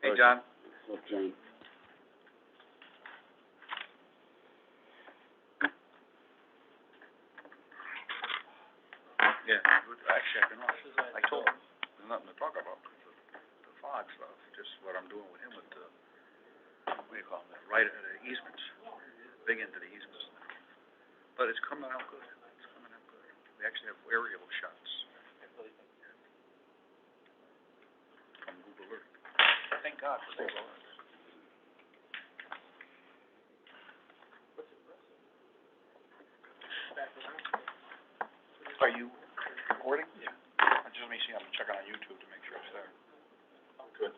Hey, John. What's up, John? Yeah, actually, I've been off. I told him, there's nothing to talk about, the fog stuff, just what I'm doing with him with the, what do you call them, the easements. Big into the easements. But it's coming out good. It's coming out good. We actually have aerial shots. From Google Earth. Thank God for Google Earth. Are you recording? Yeah. Just let me see, I'm checking on YouTube to make sure it's there. Good.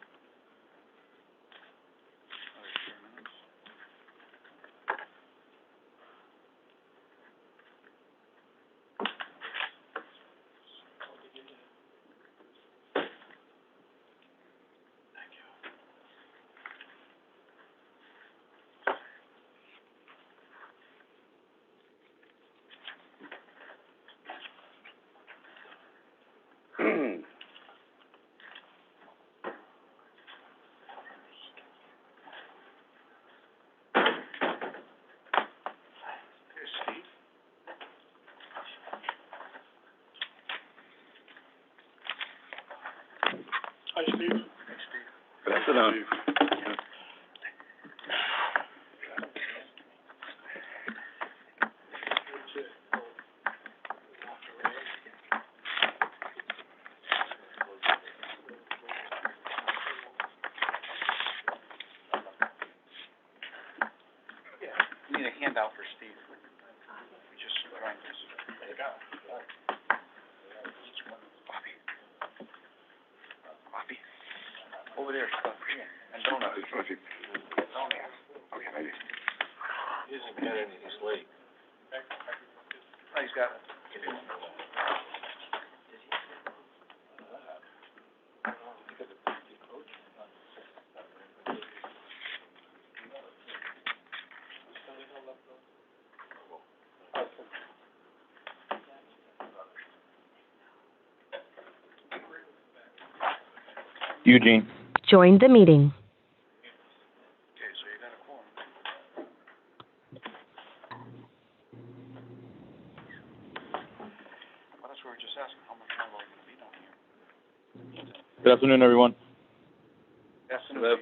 Hi, Steve. Hey, Steve. Good afternoon. We need a handout for Steve. We just drank this. There you go. Bobby. Bobby. Over there, stuff. And donuts. Okay, maybe. He hasn't got any, he's late. Oh, he's got it. Eugene. Joined the meeting. Okay, so you got a quorum. Well, that's what we were just asking, how much longer are we gonna be down here? Good afternoon, everyone. Yes, hello.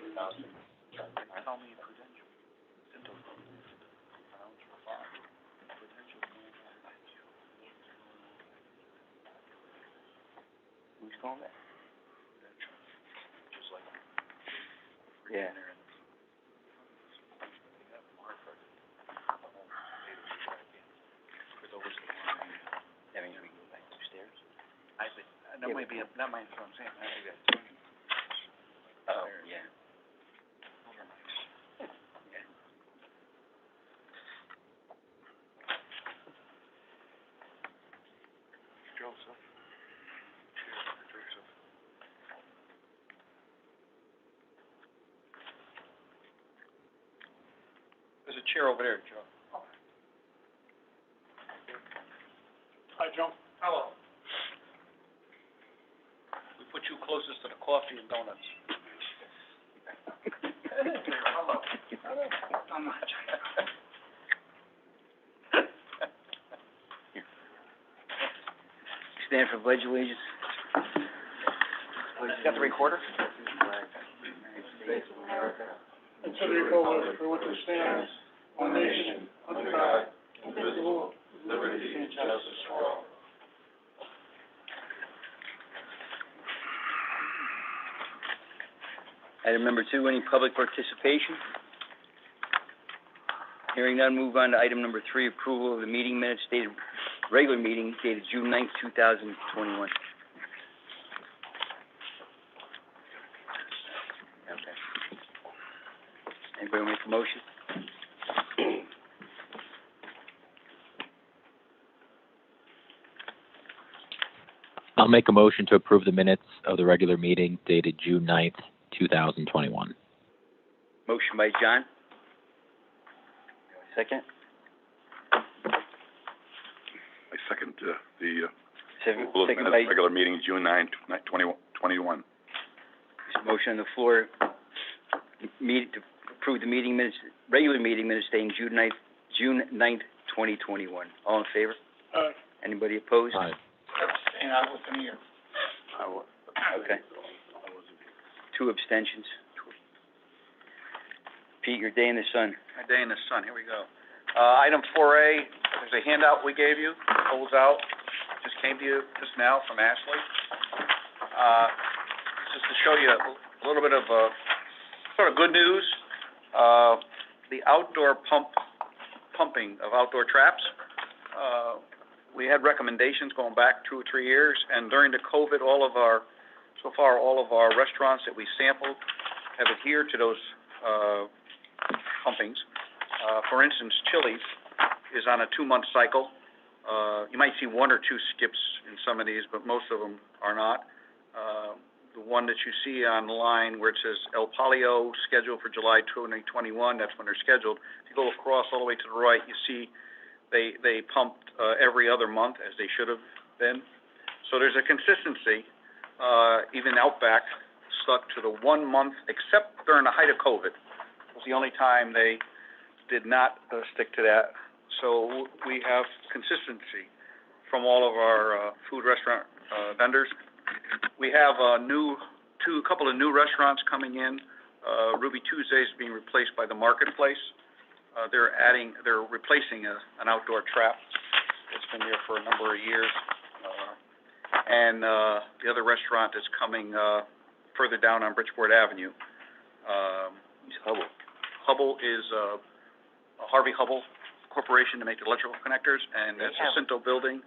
Tell me Prudential. Into pounds for five. Prudential going on. Who's going there? Prudential. Just like. Yeah. They got Martha. For those that want to. Having to go back upstairs. I think, that might be, that might be what I'm saying, I think that's. Oh, yeah. Those are nice. Yeah. Joseph. Joseph. There's a chair over there, Joe. Hi, Joe. Hello. We put you closest to the coffee and donuts. Hello. I'm not Stand for pledge allegiance. Got the recorder? And to the republic for which it stands, one nation, under God, indivisible, with liberty and justice for all. Item number 2, any public participation? Hearing none, move on to item number 3, approval of the meeting minutes dated, regular meeting dated June 9th, 2021. Okay. Anybody make a motion? I'll make a motion to approve the minutes of the regular meeting dated June 9th, 2021. Motion by John. Second? I second the Second by, regular meeting, June 9, 2021. motion on the floor to approve the meeting minutes, regular meeting minutes dating June 9th, 2021. All in favor? Anybody opposed? Aye. Abstain, I wasn't here. Okay. 2 abstentions. Pete, your day in the sun. My day in the sun, here we go. Item 4A, there's a handout we gave you, holds out, just came to you just now from Ashley. Just to show you a little bit of, sort of good news, the outdoor pumping of outdoor traps. We had recommendations going back 2 or 3 years, and during the COVID, all of our restaurants that we sampled have adhered to those, pumpings. For instance, Chili's is on a 2-month cycle. You might see 1 or 2 skips in some of these, but most of them are not. The one that you see on the line where it says El Palio, scheduled for July 2021, that's when they're scheduled. If you go across all the way to the right, you see they pumped every other month, as they should have been. So there's a consistency. Even Outback stuck to the 1 month, except during the height of COVID. It was the only time they did not stick to that. So we have consistency from all of our food restaurant vendors. We have a couple of new restaurants coming in. Ruby Tuesdays is being replaced by the Marketplace. They're replacing an outdoor trap. It's been there for a number of years. And the other restaurant is coming further down on Bridgeport Avenue. Hubble. Hubble is Harvey Hubble Corporation to make the electrical connectors, and it's a Cinto building,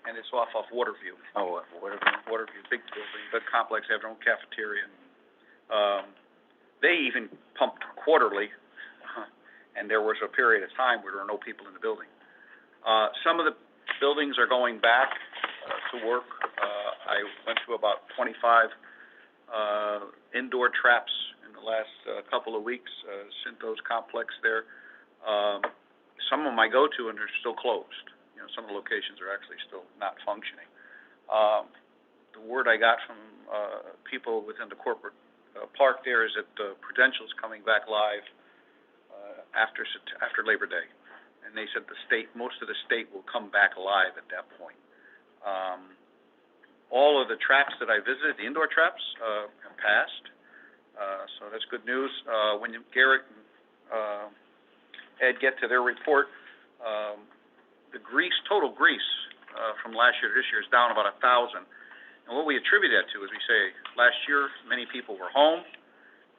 and it's off Waterview. Oh, Waterview. Waterview, big building, big complex, they have their own cafeteria. They even pumped quarterly, and there was a period of time where there were no people in the building. Some of the buildings are going back to work. I went to about 25 indoor traps in the last couple of weeks, Cinto's complex there. Some of them I go to and they're still closed. You know, some of the locations are actually still not functioning. The word I got from people within the corporate park there is that Prudential's coming back live after Labor Day, and they said most of the state will come back live at that point. All of the traps that I visited, the indoor traps, have passed, so that's good news. When Garrett and Ed get to their report, the total grease from last year to this year is down about 1,000. And what we attribute that to is we say last year many people were home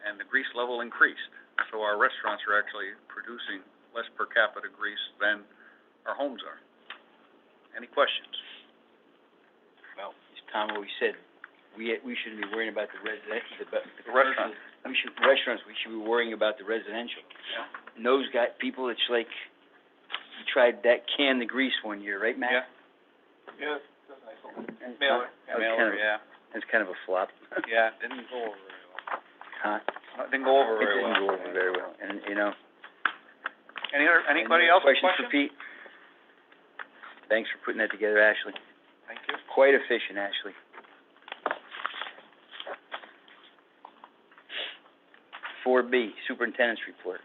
and the grease level increased. So our restaurants are actually producing less per capita grease than our homes are. Any questions? Well, as Tom always said, we shouldn't be worrying about the residential, The restaurant. Restaurants, we should be worrying about the residential. Yeah. And those people, it's like, we tried that the grease one year, right, Matt? Yeah. Yeah, that's nice. And Mailer. that was Mailer, yeah. That's kind of a flop. Yeah, didn't go over very well. Huh? Didn't go over very well. It didn't go over very well, and, you know. Anybody else with Questions for questions? Pete? Thanks for putting that together, Ashley. Thank you. Quite efficient, Ashley. Four B, Superintendent's Report.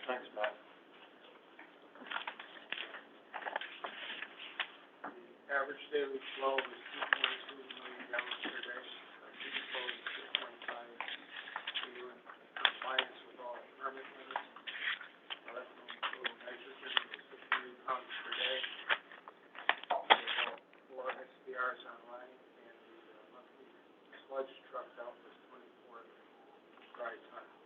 Thanks, Matt. The average daily flow is 2.2 million gallons per day. City flow is 6.5. We were in compliance with all permit limits. That's total nitrogen is 58 pounds per day. We have 4 SDRs online, and the monthly sludge truck out was 24 dry tons.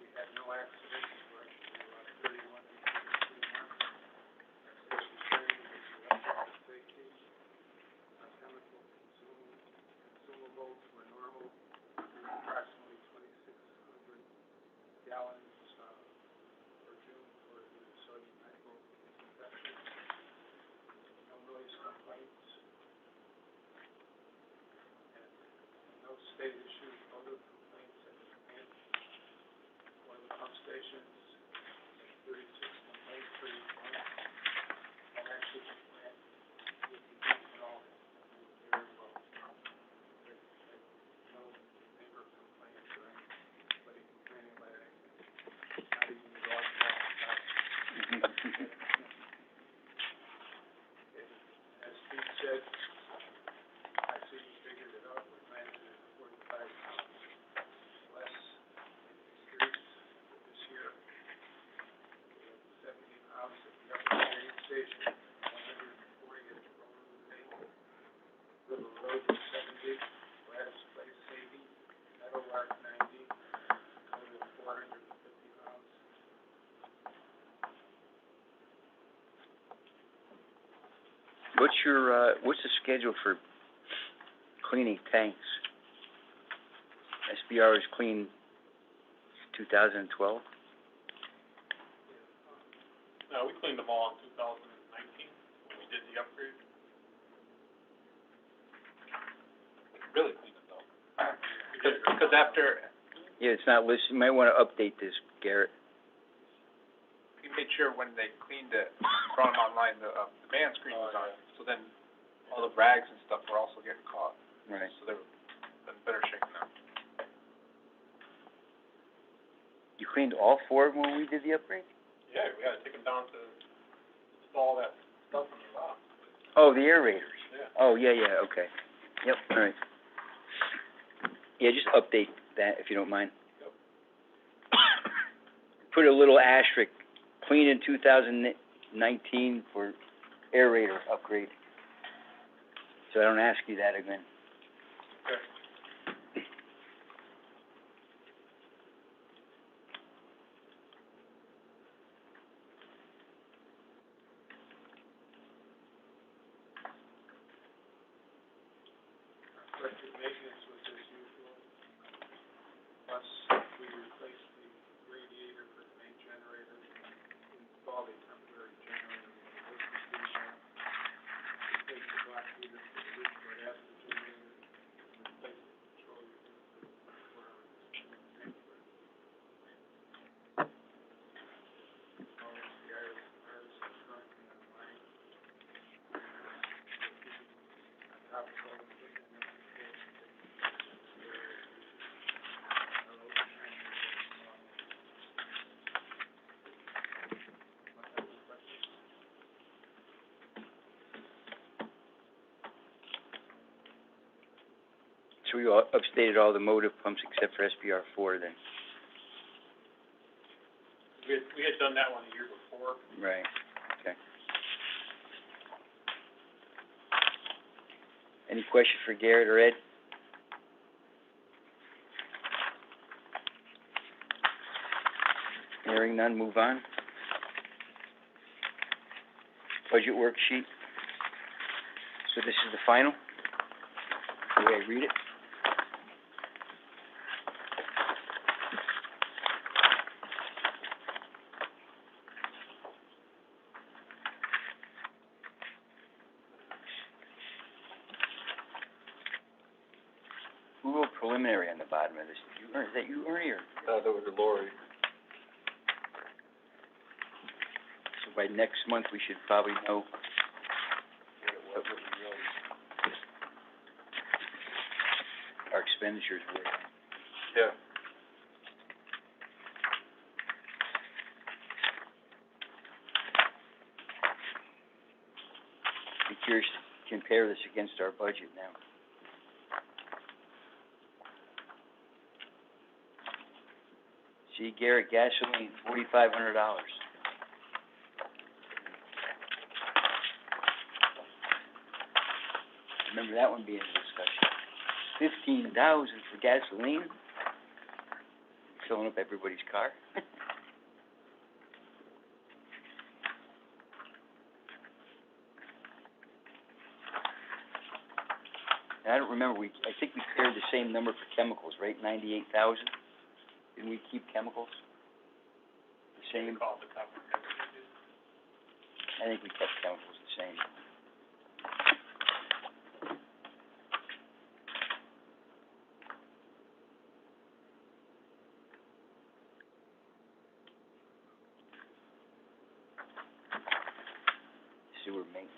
We had no accidents, we're actually about 31 incidents in 3 months. Safety training is electrical safety. what's the schedule for cleaning tanks? SBR is clean 2012? We cleaned them all in 2019, when we did the upgrade. Really cleaned it though. Because after, Yeah, it's not listed, you might wanna update this, Garrett. we made sure when they cleaned it, brought them online, the band screen was on, so then all the rags and stuff were also getting caught, Right. so they were in better shape now. You cleaned all 4 of them when we did the upgrade? Yeah, we had to take them down to install that stuff in the box. Oh, the aerators. Yeah. Oh, yeah, okay. Yep, all right. Yeah, just update that if you don't mind. Yep. Put a little asterisk, clean in 2019 for aerator upgrade. So I don't ask you that again. Okay. Corrective maintenance was as usual, plus we replaced the radiator for the main generator, and installed a temporary generator when the work was being done. Replaced the black heater for the roof for the acid generator, and replaced the control unit for our tank. All the iris are currently online. On top of all the equipment and So we all updated all the motive pumps except for SBR 4 then? We had done that one the year before. Right, okay. Any questions for Garrett or Ed? Hearing none, move on. Budget worksheet. So this is the final? The way I read it? We wrote preliminary on the bottom of this. Is that you, Ernie, or? That was Lori. So by next month, we should probably know what we really, our expenditures were. Yeah. Be curious to compare this against our budget now. See, Garrett, gasoline, $4,500. Remember that one being a discussion. $15,000 for gasoline? Filling up everybody's car? And I don't remember, I think we carried the same number for chemicals, right? 98,000? Didn't we keep chemicals? The same? Called the top. I think we kept chemicals the same. Sewer maintenance.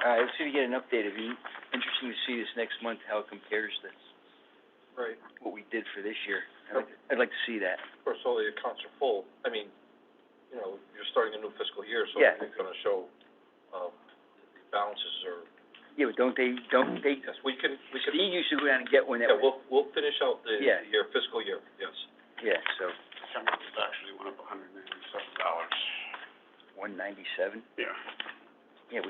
All right, let's see if we get an update. It'd be interesting to see this next month, how it compares to Right. what we did for this year. I'd like to see that. Of course, all the accounts are full. I mean, you know, you're starting a new fiscal year, so Yeah. it's gonna show, the balances are, Yeah, but don't they, yes, we can, Steve used to go down and get one that yeah, was, we'll finish out the Yeah. year, fiscal year, yes. yeah, so, Chemicals actually went up $197. $197? Yeah. Yeah,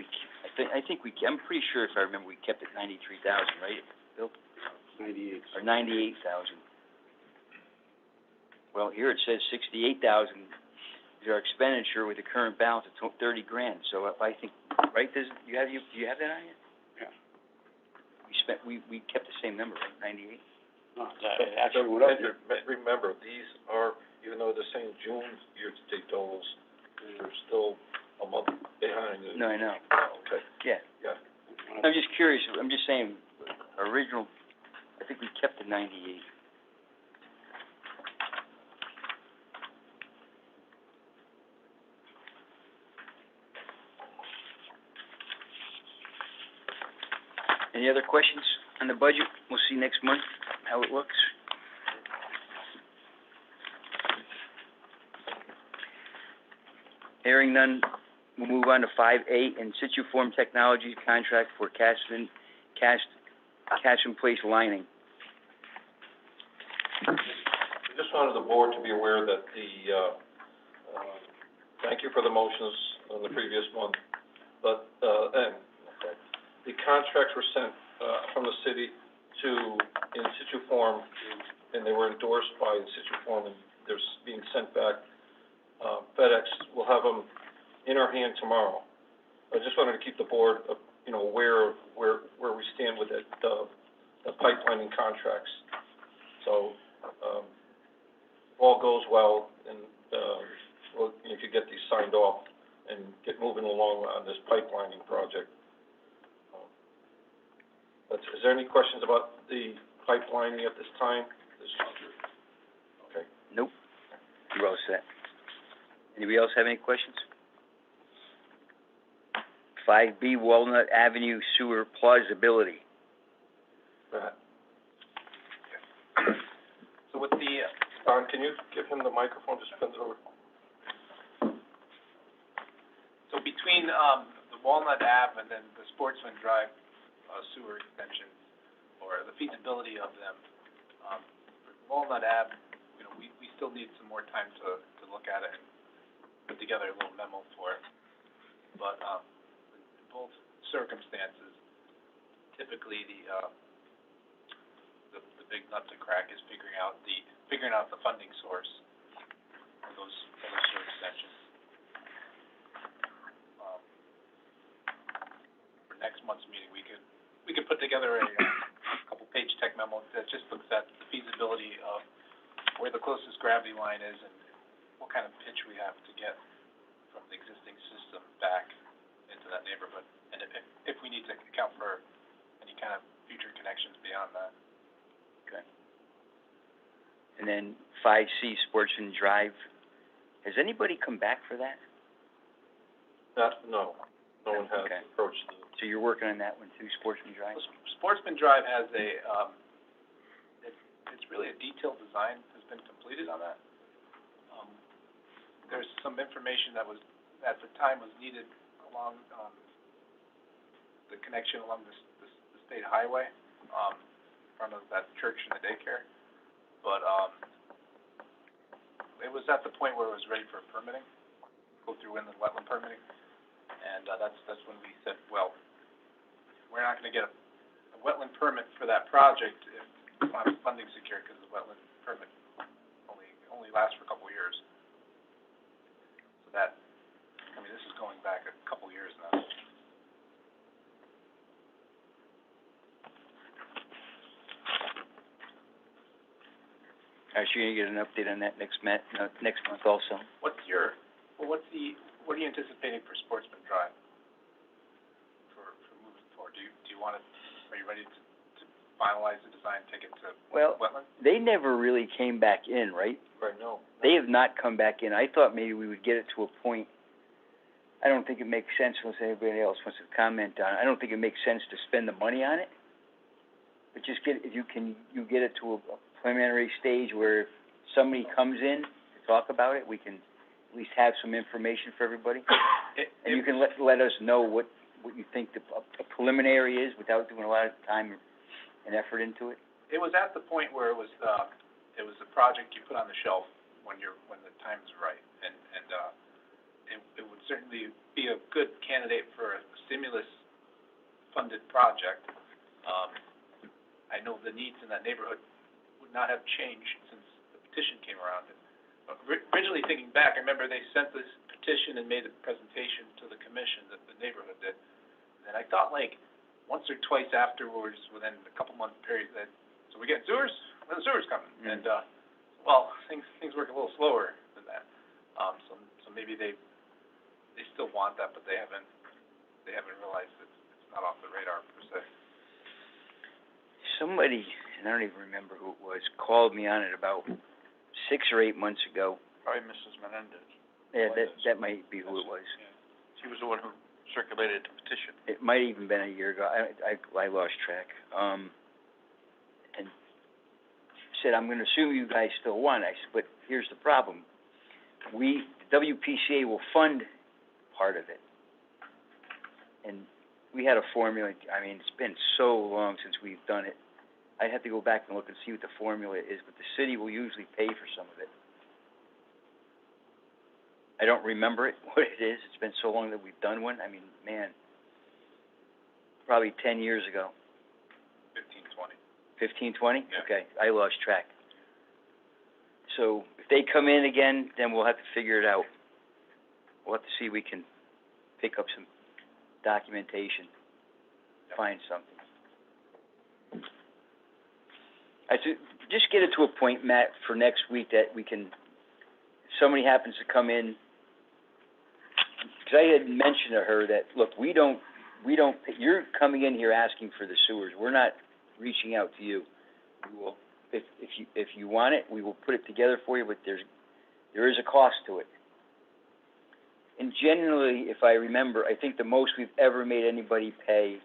I think I'm pretty sure if I remember, we kept it 93,000, right, Bill? or 98,000. Well, here it says 68,000 is our expenditure with the current balance of 30 grand. So if I think, right, do you have that on you? Yeah. We kept the same number, right, 98? No, it actually went up. Remember, these are, even though they're saying June year-to-date totals, they're still a month behind. No, I know. Okay, Yeah. yeah. I'm just curious, I'm just saying, original, I think we kept the 98. Any other questions on the budget? We'll see next month how it looks. Hearing none, we'll move on to 5A, in situ form technology contract for cash in place lining. I just wanted the board to be aware that thank you for the motions on the previous month, but, and the contracts were sent, from the city to in situ form, and they were endorsed by in situ form, and they're being sent back. FedEx will have them in our hand tomorrow. I just wanted to keep the board, aware of where we stand with it, the pipelining contracts. So, if all goes well, and, if you get these signed off and get moving along on this pipelining project. Is there any questions about the pipelining at this time? Okay. Nope. You're all set. Anybody else have any questions? 5B, Walnut Avenue sewer plausibility. Right. So with the, Don, can you give him the microphone, just bend it over? So between, the Walnut Ave and then the Sportsman Drive, sewer extension, or the feasibility of them, for Walnut Ave, we still need some more time to look at it and put together a little memo for it. But, in both circumstances, typically the big nut to crack is figuring out the funding source for those sewer extensions. For next month's meeting, we could put together a couple page tech memo that just looks at the feasibility of where the closest gravity line is and what kind of pitch we have to get from the existing system back into that neighborhood, and if we need to account for any kind of future connections beyond that. Okay. And then 5C, Sportsman Drive. Has anybody come back for that? No one has Okay. approached the. So you're working on that one too, Sportsman Drive? Sportsman Drive has it's really a detailed design has been completed on that. There's some information that was, at the time, was needed along, the connection along the state highway, in front of that church and the daycare. But, it was at the point where it was ready for permitting, go through inland wetland permitting. And, that's when we said, well, we're not gonna get a wetland permit for that project if we don't have funding secured, because the wetland permit only lasts for a couple of years. So that, this is going back a couple of years now. Are you gonna get an update on that next month also? What are you anticipating for Sportsman Drive? For moving forward, are you ready to finalize the design, take it to wetland? They never really came back in, right? Right, no. They have not come back in. I thought maybe we would get it to a point. I don't think it makes sense, unless anybody else wants to comment on it. I don't think it makes sense to spend the money on it. But just if you get it to a preliminary stage where if somebody comes in to talk about it, we can at least have some information for everybody. And you can let us know what you think a preliminary is without doing a lot of time and effort into it. It was at the point where it was a project you put on the shelf when the time's right, and it would certainly be a good candidate for a stimulus-funded project. I know the needs in that neighborhood would not have changed since the petition came around. And originally thinking back, I remember they sent this petition and made a presentation to the commission that the neighborhood did. And I thought like once or twice afterwards, within a couple month period, that, so we get sewers? When the sewers coming? And, well, things work a little slower than that. So maybe they still want that, but they haven't realized it's not off the radar per se. Somebody, and I don't even remember who it was, called me on it about 6 or 8 months ago. Probably Mrs. Menendez. Yeah, that might be who it was. She was the one who circulated the petition. It might even been a year ago. I lost track. And said, I'm gonna assume you guys still want it. I said, but here's the problem. The WPCA will fund part of it. And we had a formula, I mean, it's been so long since we've done it. I'd have to go back and look and see what the formula is, but the city will usually pay for some of it. I don't remember it, what it is. It's been so long that we've done one. I mean, man, probably 10 years ago. 15, 20. 15, 20? Yeah. Okay, I lost track. So if they come in again, then we'll have to figure it out. We'll have to see if we can pick up some documentation, find something. I said, just get it to a point, Matt, for next week that we can, if somebody happens to come in, because I had mentioned to her that, look, we don't, you're coming in here asking for the sewers. We're not reaching out to you. We will, if you want it, we will put it together for you, but there is a cost to it. And generally, if I remember, I think the most we've ever made anybody pay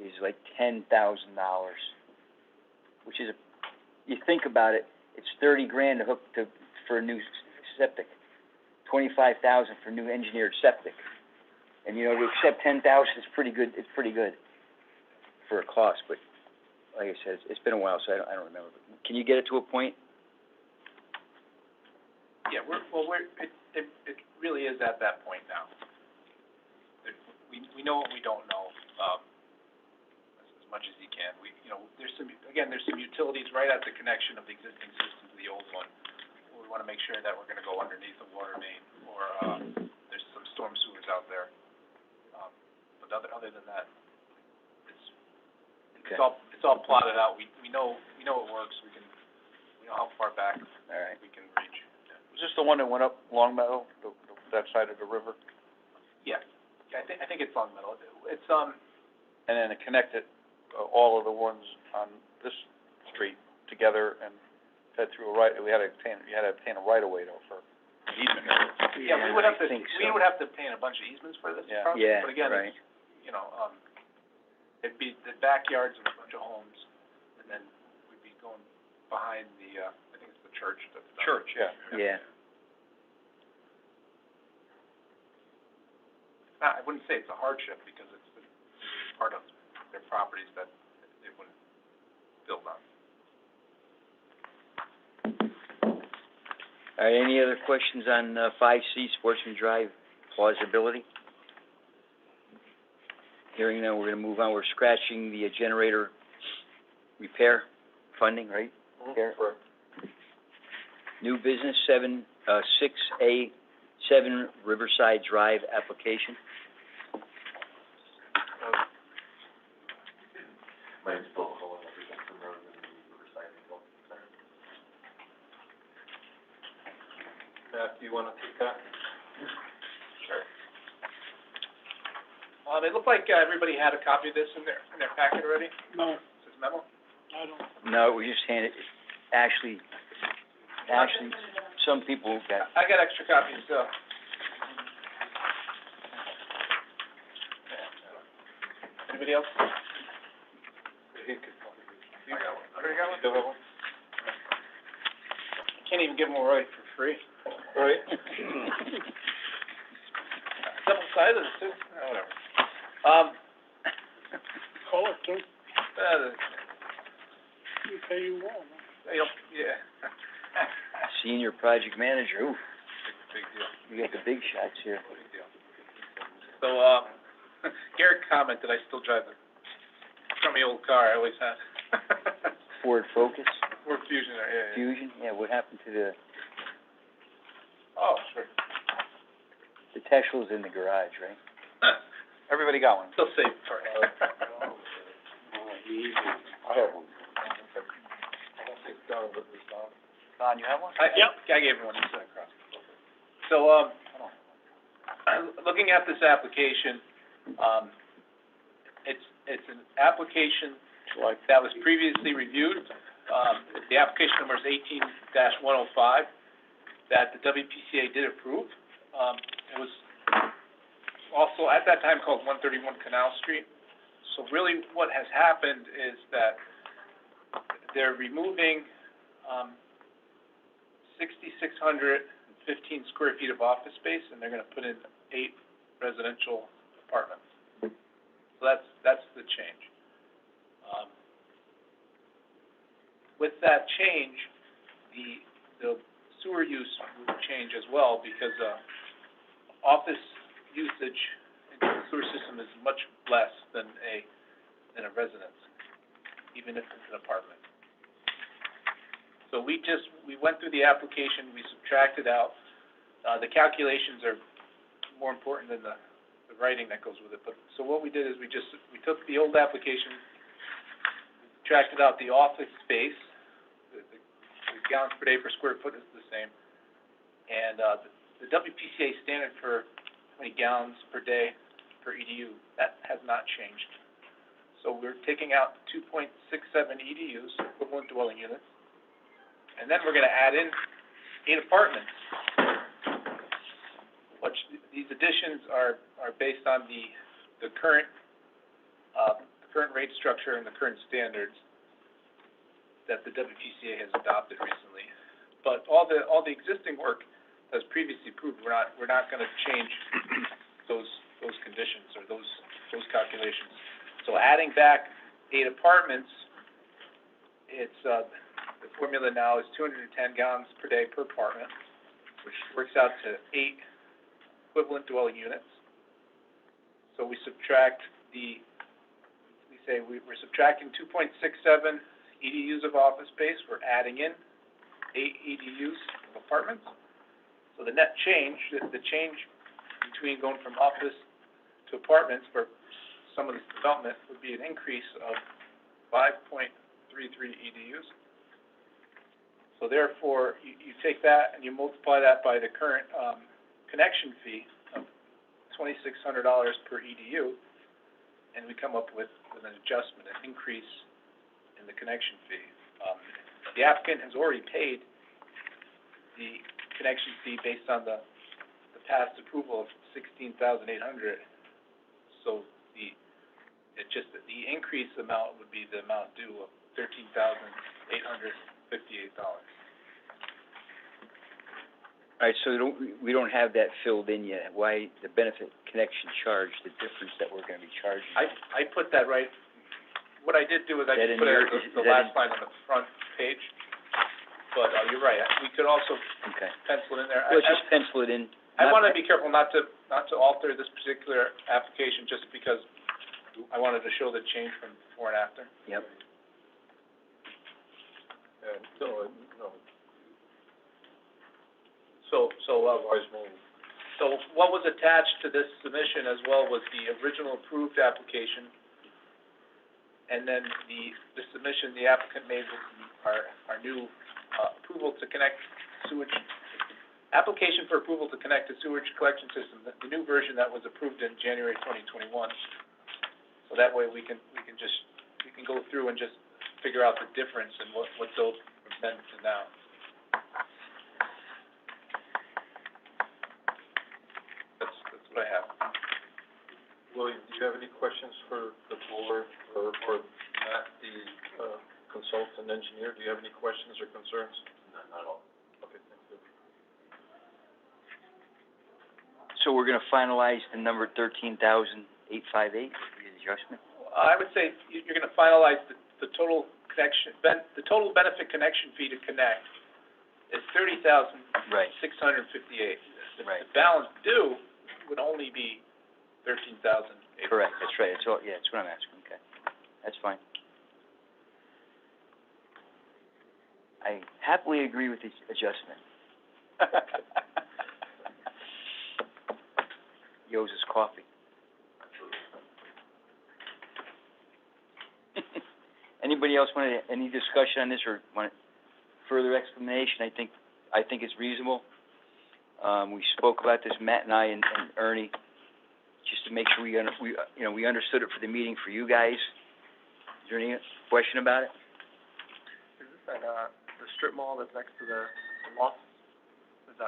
is like $10,000, which is you think about it, it's $30,000 to hook for a new septic, $25,000 for new engineered septic, and to accept $10,000 is pretty good. It's pretty good for a cost, but like I said, it's been a while, so I don't remember. But can you get it to a point? Yeah, it really is at that point now. We know what we don't know, as much as you can. There's some utilities right at the connection of the existing system to the old one. We want to make sure that we're going to go underneath the water main, or there's some storm sewers out there. But other than that, it's all plotted out. We know it works. We know how far back we can reach. Was this the one that went up Long Meadow, that side of the river? Yeah, I think it's Long Meadow. It's And then it connected all of the ones on this street together and fed through you had to obtain a right of way though for easement. yeah, we would have to so. obtain a bunch of easements for this Yeah. project. Yeah, But again, right. it'd be the backyards of a bunch of homes, and then we'd be going behind the I think it's the church that's done. Church, yeah. Yeah. I wouldn't say it's a hardship because it's part of their properties that they wouldn't build on. All right, any other questions on 5C, Sportsman Drive plausibility? Hearing none, we're gonna move on. We're scratching the generator repair funding, right? Repair. Correct. New business, 6A, 7 Riverside Drive application. My name's Bill Cullen, I present from Riverside Health Center. Matt, do you want to take that? Sure. It looked like everybody had a copy of this in their packet already. No, This memo. I don't. No, we just handed, Ashley, some people got, I got extra copies, so. Anybody else? He could probably. I got one. Already got one? Still have one? Can't even give them away for free. Right. Double sizes too. Whatever. Color too, Uh, you pay you well, man. yeah. senior project manager, ooh, Big deal. you got the big shots here. Big deal. So, Garrett commented, I still drive the crummy old car I always had. Ford Focus, Ford Fusion, yeah. Fusion, yeah, what happened to the Oh, sure. Tesla's in the garage, right? Everybody got one. Still safe for I have one. I don't think Don, but it's Don. Don, you have one? I gave her one, you sent across. So, looking at this application, it's an application that was previously reviewed. The application number is 18-105 that the WPCA did approve. It was also at that time called 131 Canal Street. So really what has happened is that they're removing 6,615 square feet of office space, and they're gonna put in 8 residential apartments. So that's the change. With that change, the sewer use will change as well, because office usage in the sewer system is much less than a residence, even if it's an apartment. So we went through the application, we subtracted out, the calculations are more important than the writing that goes with it, but, so what we did is we took the old application, subtracted out the office space, the gallons per day per square foot is the same, and, the WPCA standard for how many gallons per day per EDU, that has not changed. So we're taking out 2.67 EDUs, equivalent dwelling units, and then we're gonna add in 8 apartments, which these additions are based on the current rate structure and the current standards that the WPCA has adopted recently. But all the existing work that's previously approved, we're not gonna change those conditions or those calculations. So adding back 8 apartments, it's, the formula now is 210 gallons per day per apartment, which works out to 8 equivalent dwelling units. So we subtract we're subtracting 2.67 EDUs of office space, we're adding in 8 EDUs of apartments. So the net change, the change between going from office to apartments for some of this development would be an increase of 5.33 EDUs. So therefore, you take that and you multiply that by the current, connection fee of $2,600 per EDU, and we come up with an adjustment, an increase in the connection fee. The applicant has already paid the connection fee based on the past approval of $16,800. So the increased amount would be the amount due of $13,858. All right, so we don't have that filled in yet. Why the benefit connection charge, the difference that we're gonna be charging? I put that right, what I did do is I Is that just in put your- it, the last line on the front page, but, you're right, we could also Okay. pencil it in there. Let's just pencil it in. I wanna be careful not to alter this particular application just because I wanted to show the change from before and after. Yep. And, no. So what was attached to this submission as well was the original approved application, and then the submission the applicant made with our new, approval to connect sewage, application for approval to connect the sewage collection system, the new version that was approved in January 2021. So that way we can go through and just figure out the difference in what those have been to now. That's what I have. William, do you have any questions for the board or Matt, the consultant engineer? Do you have any questions or concerns? Not at all. Okay, thank you. So we're gonna finalize the number 13,858, the adjustment? I would say you're gonna finalize the total connection, the total benefit connection fee to connect is $30,658. Right. Right. The balance due would only be $13,800. Correct, that's right, that's all, yeah, that's what I'm asking, okay. That's fine. I happily agree with the adjustment. Yo's is coffee. Anybody else want any discussion on this or want further explanation? I think it's reasonable. We spoke about this, Matt and I and Ernie, just to make sure we understood it for the meeting for you guys. Is there any question about it? Is this at, the strip mall that's next to the loft? Is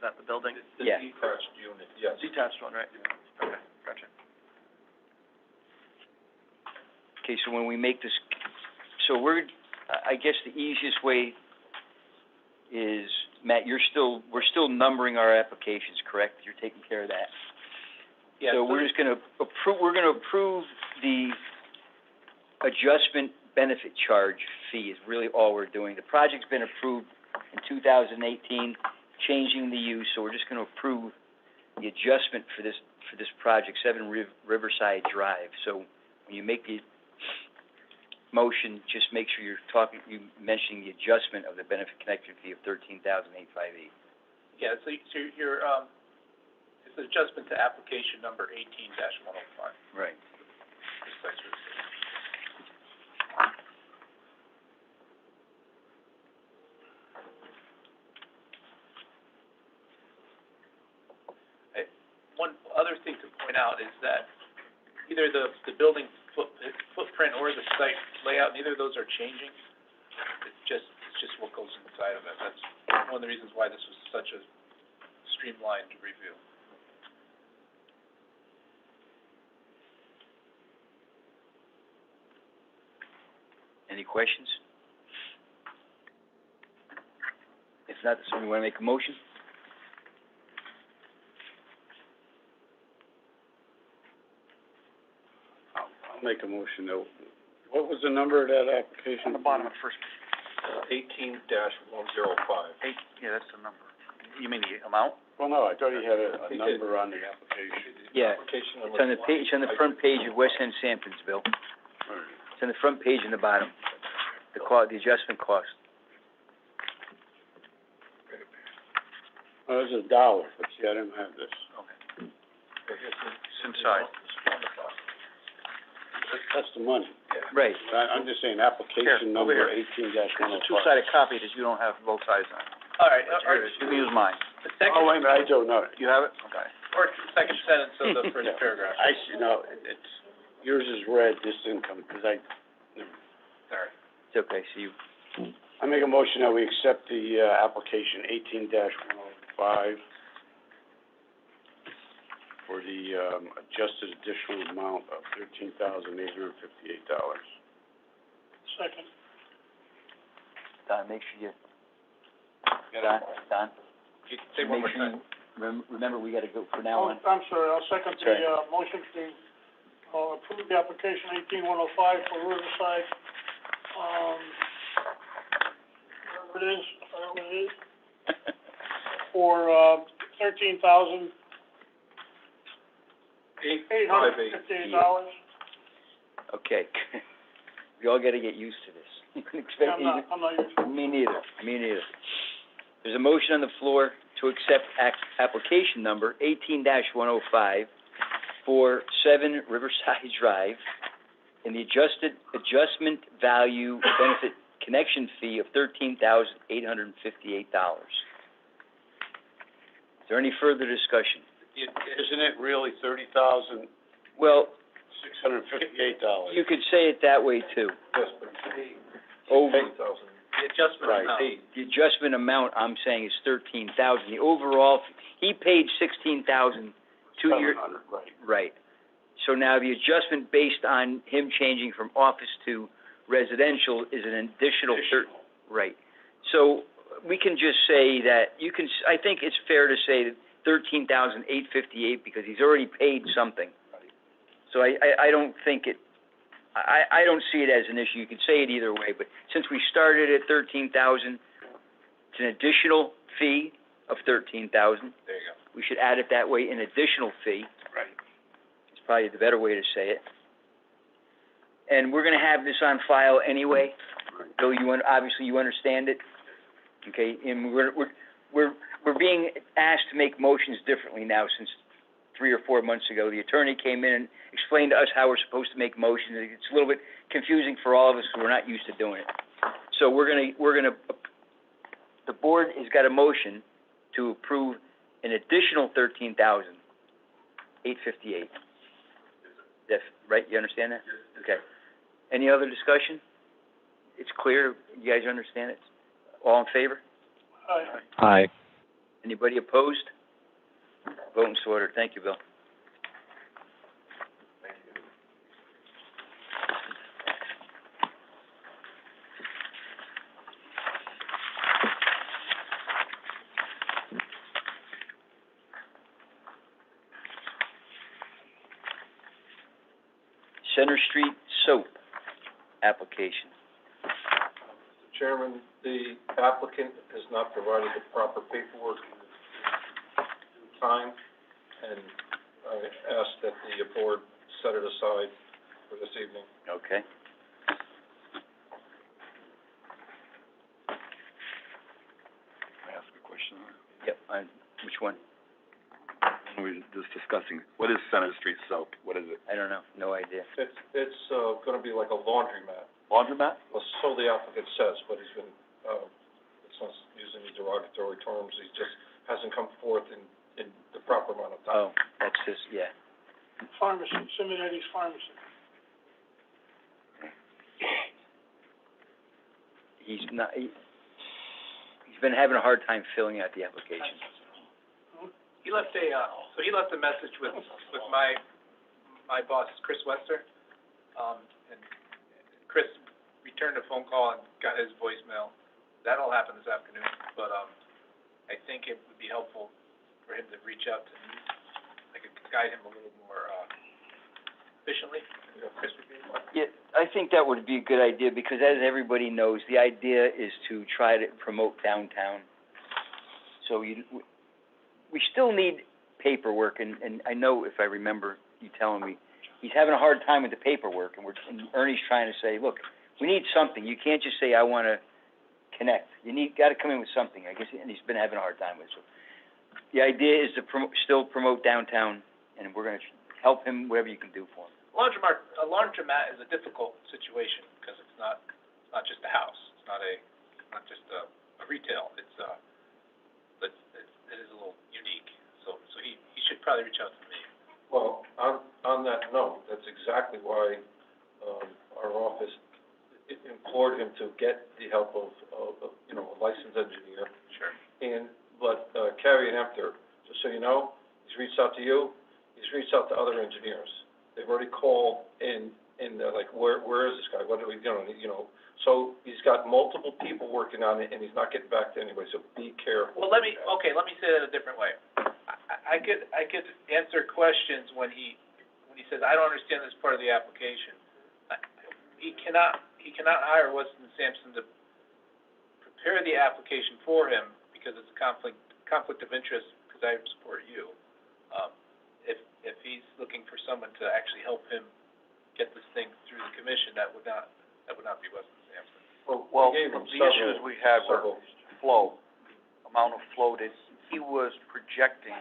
that the building? The Yeah. detached unit, yes. Detached one, right? Okay, gotcha. Okay, so when we make this, so I guess the easiest way is, Matt, we're still numbering our applications, correct? You're taking care of that? Yeah, So we're just gonna approve the adjustment benefit charge fee is really all we're doing. The project's been approved in 2018, changing the use, so we're just gonna approve the adjustment for this project, 7 Riverside Drive. So when you make the motion, just make sure you're mentioning the adjustment of the benefit connection fee of $13,858. Yeah, so you're, it's an adjustment to application number 18-105. Right. Precise receipt. One other thing to point out is that either the building footprint or the site layout, neither of those are changing. It's just what goes inside of it. That's one of the reasons why this was such a streamlined review. Any questions? If not, does somebody wanna make a motion? I'll make a motion though. What was the number of that application? On the bottom of the first, 18-105. yeah, that's the number. You mean the amount? Well, no, I thought he had a number on the application. Yeah, Application it's number. on the page, it's on the front page of West End Sampson's bill. All right. It's on the front page and the bottom, the adjustment cost. Oh, this is $1, but see, I didn't have this. Okay. It's inside. That's the money. Right. I'm just saying, application Here, over number here. 18-105. It's a two-sided copy that you don't have both sides on. All right, But here it is. You can use mine. the second, Oh, wait a minute, I don't know. You have it? Okay. or second sentence of the first Yeah. paragraph. I see, no, it's, yours is red, this didn't come, because Sorry. It's okay, so I make a motion that we accept the, application 18-105 for the, adjusted additional amount of $13,858. Second. Don, make sure you, Yeah. Don, Say one more make sure time. you, remember, we gotta go from now on. I'm sorry, I'll second That's right. motion to, approve the application 18-105 for Riverside, whatever it is, for, $13,858. Okay. We all gotta get used to this. You can expect I'm not used to it. Me neither. There's a motion on the floor to accept application number 18-105 for 7 Riverside Drive in the adjustment value benefit connection fee of $13,858. Is there any further discussion? Isn't it really $30,658? Well, you could say it that way too. Yes, but he Over, paid $8,000. The adjustment Right. amount. the adjustment amount I'm saying is $13,000. The overall, he paid $16,000 2 years. 700, right. Right. So now the adjustment based on him changing from office to residential is an additional right. So we can just say that I think it's fair to say that $13,858 because he's already paid something. So I don't think I don't see it as an issue. You could say it either way, but since we started at $13,000, it's an additional fee of $13,000. There you go. We should add it that way, an additional fee. Right. It's probably the better way to say it. And we're gonna have this on file anyway. Right. Bill, obviously you understand it? Okay, and we're being asked to make motions differently now since 3 or 4 months ago. The attorney came in and explained to us how we're supposed to make motions. It's a little bit confusing for all of us, because we're not used to doing it. So we're gonna, the board has got a motion to approve an additional $13,858. That's right, you understand that? Okay. Any other discussion? It's clear, you guys understand it? All in favor? Aye. Anybody opposed? Voting so ordered. Thank you, Bill. Center Street Soap application. Mr. Chairman, the applicant has not provided the proper paperwork in due time, and I ask that the board set it aside for this evening. Okay. Can I ask a question? Yep, which one? We were just discussing, what is Center Street Soap? What is it? I don't know, no idea. It's gonna be like a laundromat. Laundromat? Well, so the applicant says, but he's been, it's not using any derogatory terms, he just hasn't come forth in the proper amount of time. Oh, that's just, yeah. Pharmacy, Simonetti Pharmacy. He's been having a hard time filling out the application. He left a message with my boss, Chris Wester, and Chris returned a phone call and got his voicemail. That all happened this afternoon, but, I think it would be helpful for him to reach out to me. I could guide him a little more, efficiently. Chris would be able to. Yeah, I think that would be a good idea, because as everybody knows, the idea is to try to promote downtown. So we still need paperwork, and I know, if I remember you telling me, he's having a hard time with the paperwork, and Ernie's trying to say, look, we need something. You can't just say, I wanna connect. Gotta come in with something, I guess, and he's been having a hard time with it. So the idea is to still promote downtown, and we're gonna help him, whatever you can do for him. A laundromat is a difficult situation, because it's not just a house. It's not just a retail. It is a little unique. So he should probably reach out to me. Well, on that note, that's exactly why, our office implored him to get the help of, a licensed engineer. Sure. But Carrie and Empter, just so you know, he's reached out to you, he's reached out to other engineers. They've already called and they're like, where is this guy? What are we doing? So he's got multiple people working on it, and he's not getting back to anybody, so be careful. Well, let me say that a different way. I could answer questions when he says, I don't understand this part of the application. He cannot hire Weston Sampson to prepare the application for him, because it's a conflict of interest, because I support you. If he's looking for someone to actually help him get this thing through the commission, that would not be Weston Sampson. Well, We gave him the issues we had were flow, amount of flow that he was projecting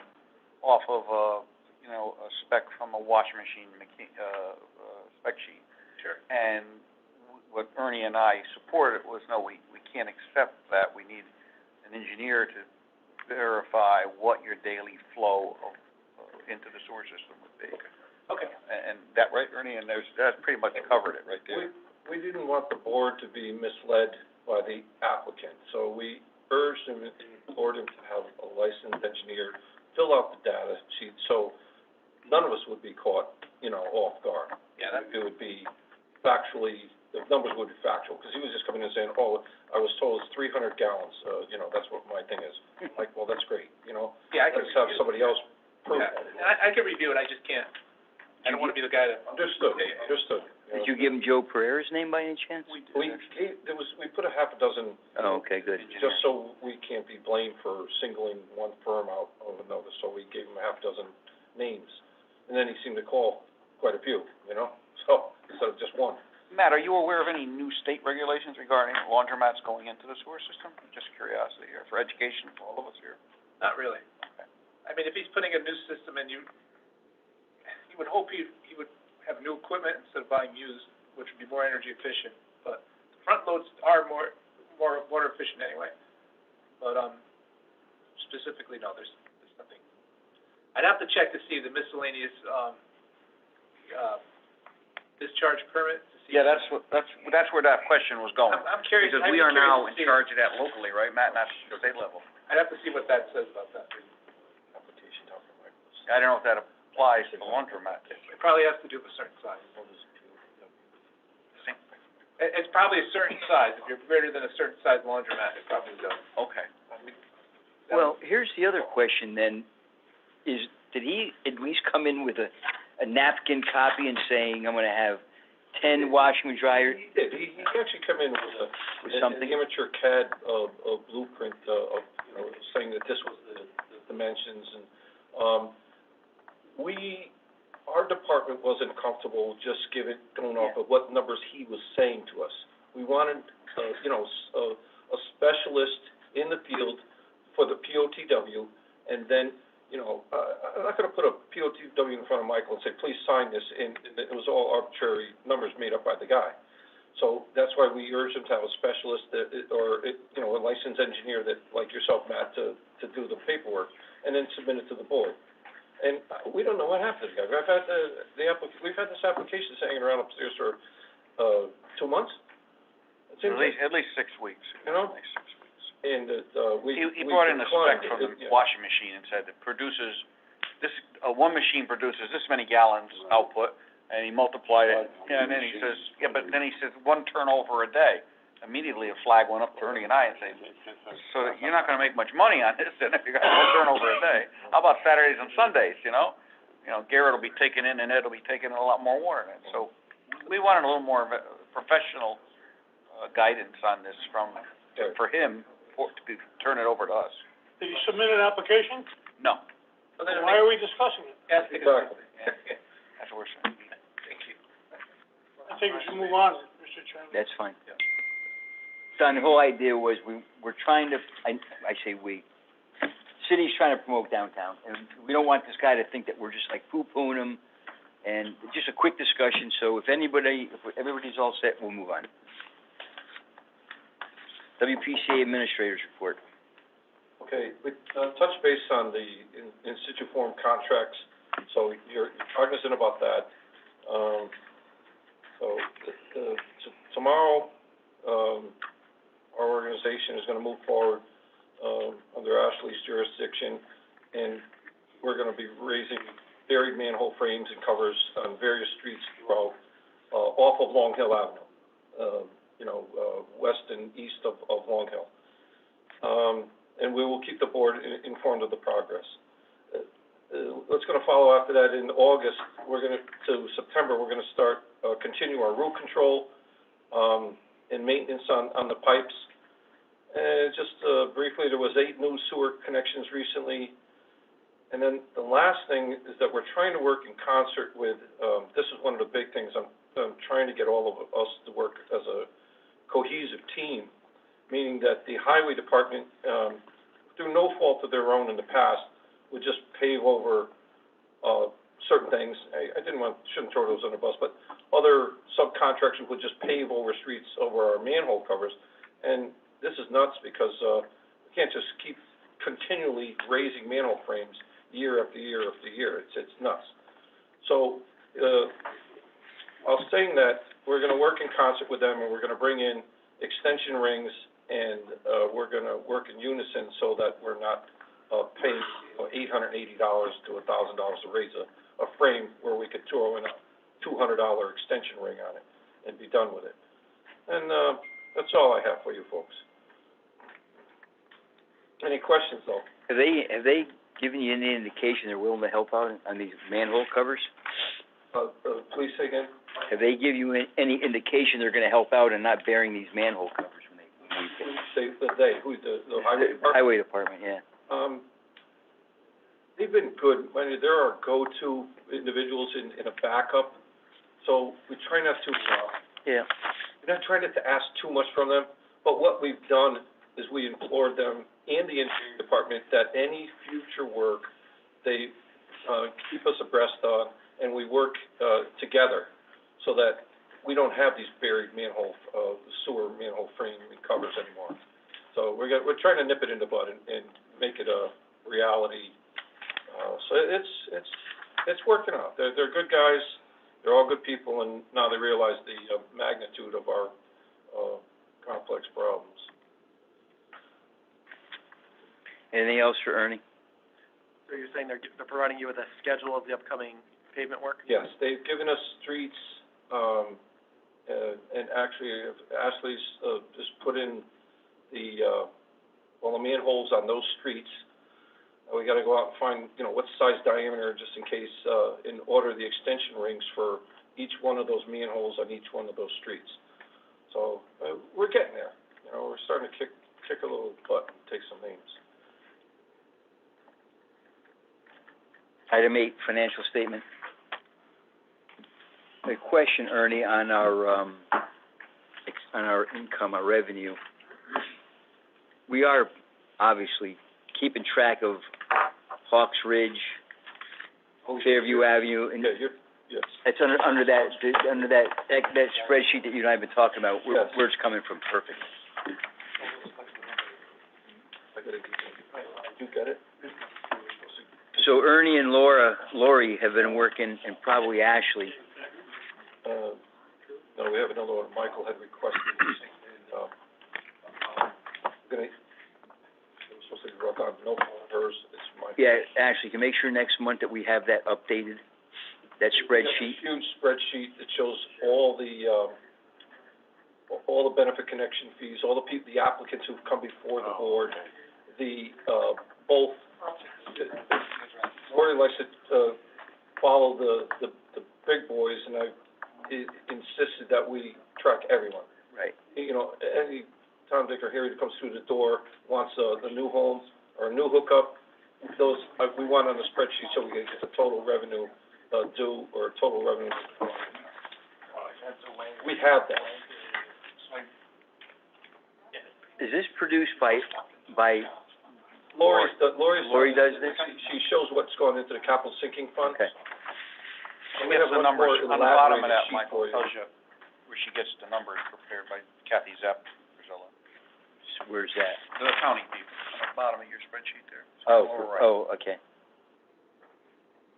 off of a spec from a washing machine, spec sheet. Sure. And what Ernie and I supported was, no, we can't accept that. We need an engineer to verify what your daily flow of, into the sewer system would be. Okay. And that, right, Ernie? And that pretty much covered it right there. We didn't want the board to be misled by the applicant, so we urged him and implored him to have a licensed engineer fill out the data sheet, so none of us would be caught, off guard. Yeah, It would be factually, the numbers would be factual, because he was just coming in and saying, oh, I was told it's 300 gallons, that's what my thing is. Like, well, that's great, Yeah, I can let's have review it. somebody else prove Yeah, it. and I can review it, I just can't. I don't wanna be the guy that. Understood. Did you give him Joe Pereira's name by any chance? We put a half a dozen, Oh, okay, good. just so we can't be blamed for singling one firm out of another, so we gave him a half dozen names. And then he seemed to call quite a few, so, instead of just one. Matt, are you aware of any new state regulations regarding laundromats going into the sewer system? Just curiosity here, for education for all of us here. Not really. I mean, if he's putting a new system in, you would hope he would have new equipment instead of buying used, which would be more energy efficient. But the front loads are more water efficient anyway. But, specifically, no, there's nothing. I'd have to check to see the miscellaneous, discharge permit to see. Yeah, that's where that question was going. I'm curious. Because I'd we be are curious now to in see. charge of that locally, right, Matt, not at the state level? I'd have to see what that says about that. I don't know if that applies to the laundromat. It probably has to do with a certain size. It's probably a certain size. If you're greater than a certain size laundromat, it probably does. Okay. Well, here's the other question then, did he at least come in with a napkin copy and saying, I'm gonna have 10 washing and dryers? He did, he actually come in with something? an amateur CAD, blueprint, of, saying that this was the dimensions, and, our department wasn't comfortable just going off of what numbers he was saying to us. We wanted, a specialist in the field for the POTW, and then, I'm not gonna put a POTW in front of Michael and say, please sign this, and it was all arbitrary numbers made up by the guy. So that's why we urged him to have a specialist a licensed engineer that, like yourself, Matt, to do the paperwork, and then submit it to the board. And we don't know what happened to the guy. We've had this application hanging around upstairs for, 2 months? It seems like, At least 6 weeks. You know? At least 6 weeks. and, He brought in a spec from the yeah. washing machine and said it produces, one machine produces this many gallons output, and he multiplied it, and then he says, one turnover a day. Immediately a flag went up to Ernie and I and said, so you're not gonna make much money on this, then if you got one turnover a day. How about Saturdays and Sundays, Garrett will be taking in and Ed will be taking in a lot more water. And so we wanted a little more of a professional, guidance on this for him, to turn it over to us. Did you submit an application? No, Why are we discussing it? Exactly. that's what we're saying. Thank you. I think we should move on, Mr. Chairman. That's fine. Don, the whole idea was we're trying to, I say we, city's trying to promote downtown, and we don't want this guy to think that we're just like poo-pooing him, and just a quick discussion, so if everybody's all set, we'll move on. WPCA Administrator's Report. Okay, we touch base on the in situ form contracts, so you're cognizant about that. Tomorrow, our organization is gonna move forward, under Ashley's jurisdiction, and we're gonna be raising buried manhole frames and covers on various streets throughout, off of Long Hill Avenue, west and east of Long Hill. And we will keep the board informed of the progress. What's gonna follow after that in August, to September, we're gonna start, continue our root control, and maintenance on the pipes. And just, briefly, there was 8 new sewer connections recently. And then the last thing is that we're trying to work in concert with, this is one of the big things, I'm trying to get all of us to work as a cohesive team, meaning that the highway department, through no fault of their own in the past, would just pave over, certain things. I shouldn't throw those on the bus, but other subcontractors would just pave over streets over our manhole covers. And this is nuts because, we can't just keep continually raising manhole frames year after year after year. It's nuts. So, I'll saying that we're gonna work in concert with them, and we're gonna bring in extension rings, and, we're gonna work in unison so that we're not, paying, $880 to $1,000 to raise a frame where we could throw in a $200 extension ring on it and be done with it. And, that's all I have for you folks. Any questions, though? Have they given you any indication they're willing to help out on these manhole covers? Please say again? Have they give you any indication they're gonna help out and not burying these manhole covers when we Say the highway department? Highway Department, yeah. They've been good. I mean, they're our go-to individuals in a backup. So we try not to, Yeah. We're not trying to ask too much from them, but what we've done is we implored them and the engineering department that any future work, they, keep us abreast on, and we work, together, so that we don't have these buried manhole, sewer manhole frame covers anymore. So we're trying to nip it in the bud and make it a reality. So it's working out. They're good guys, they're all good people, and now they realize the, magnitude of our, complex problems. Anything else for Ernie? So you're saying they're providing you with a schedule of the upcoming pavement work? Yes, they've given us streets, and actually, Ashley's, just put in the, all the manholes on those streets. We gotta go out and find, what size diameter, just in case, and order the extension rings for each one of those manholes on each one of those streets. So, we're getting there, we're starting to kick a little butt and take some names. Item 8, financial statement. A question, Ernie, on our income, our revenue. We are obviously keeping track of Hawks Ridge, Fairview Avenue, and Yeah, yes. it's under that spreadsheet that you and I have been talking about, Yes. where it's coming from, perfect. You got it? So Ernie and Lori have been working, and probably Ashley. No, we have another one, Michael had requested this, and, we're supposed to work on, no, hers, it's mine. Yeah, Ashley, can you make sure next month that we have that updated, that spreadsheet? We have a huge spreadsheet that shows all the benefit connection fees, all the applicants who've come before the board, both, Lori likes to, follow the big boys, and I insisted that we track everyone. Right. Any Tom, Dick, or Harry that comes through the door wants a new home or a new hookup, those, we want on the spreadsheet so we can get the total revenue, due, or total revenue. We have that. Is this produced by Lori does this? She shows what's going into the capital sinking fund. Okay. She We gets have the much numbers, more on the bottom of elaborated that, sheet Michael, for you. tells you where she gets the numbers prepared by Kathy Zepp, Priscilla. Where's that? The accounting people, on the bottom of your spreadsheet there. It's Oh, lower right. okay.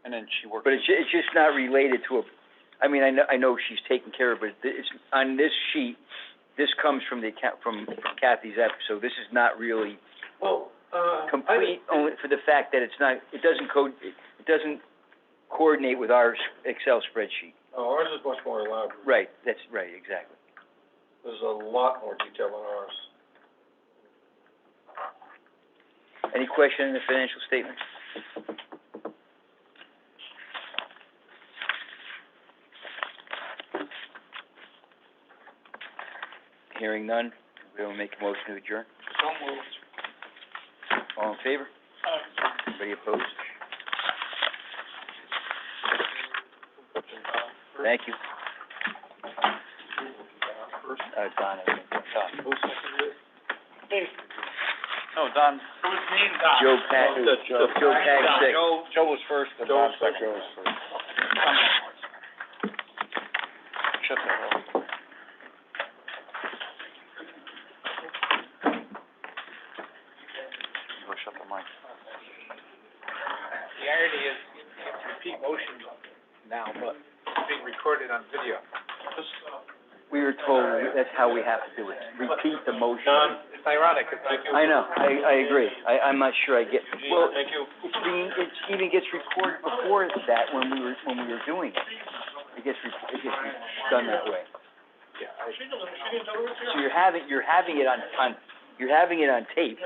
And then she works. But it's just not related to I know she's taking care of it, but it's, on this sheet, this comes from the account, from Kathy's Zepp, so this is not really Well, complete, only for the fact that it doesn't coordinate with our Excel spreadsheet. Ours is much more elaborate. Right, that's right, exactly. There's a lot more detail on ours. Any question in the financial statements? Hearing none, we will make a motion to adjourn. So moved. All in favor? Anybody opposed? Thank you. Don, I think. No, Don. Joe Pat, Joe Tag six. Joe was first, and Don second. Joe was first. Shut that off. Go shut the mic. The irony is, you have to repeat motions now, but it's being recorded on video. We were told that's how we have to do it. Repeat the motion. It's ironic, it's like. I know, I agree. I'm not sure I get, well, Thank you. it even gets recorded before that when we were doing it. It gets done that way. So you're having it on tape.